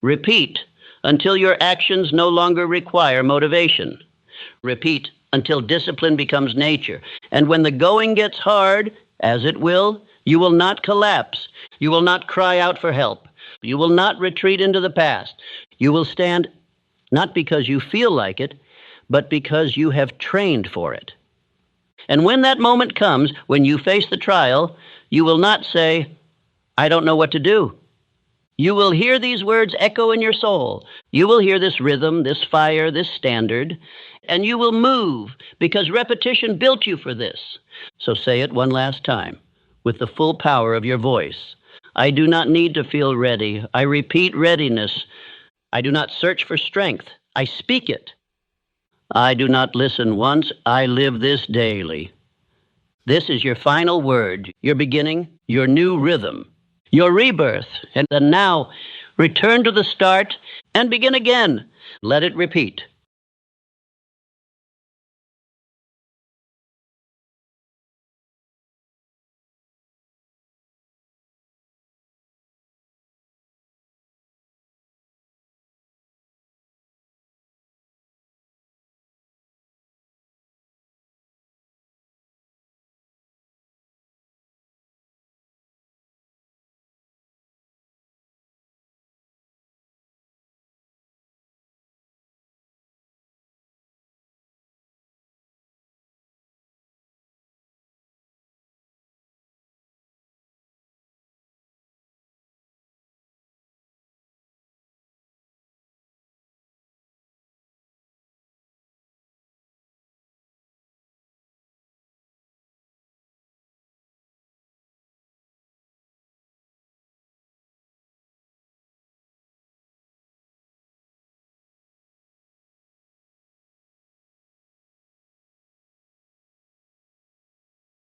Repeat until your actions no longer require motivation. Repeat until discipline becomes nature. And when the going gets hard, as it will, you will not collapse. You will not cry out for help. You will not retreat into the past. You will stand not because you feel like it, but because you have trained for it. And when that moment comes, when you face the trial, you will not say, I don't know what to do. You will hear these words echo in your soul. You will hear this rhythm, this fire, this standard, and you will move because repetition built you for this. So say it one last time with the full power of your voice. I do not need to feel ready. I repeat readiness. I do not search for strength. I speak it. I do not listen once. I live this daily. This is your final word, your beginning, your new rhythm, your rebirth. And then now, return to the start and begin again. Let it repeat.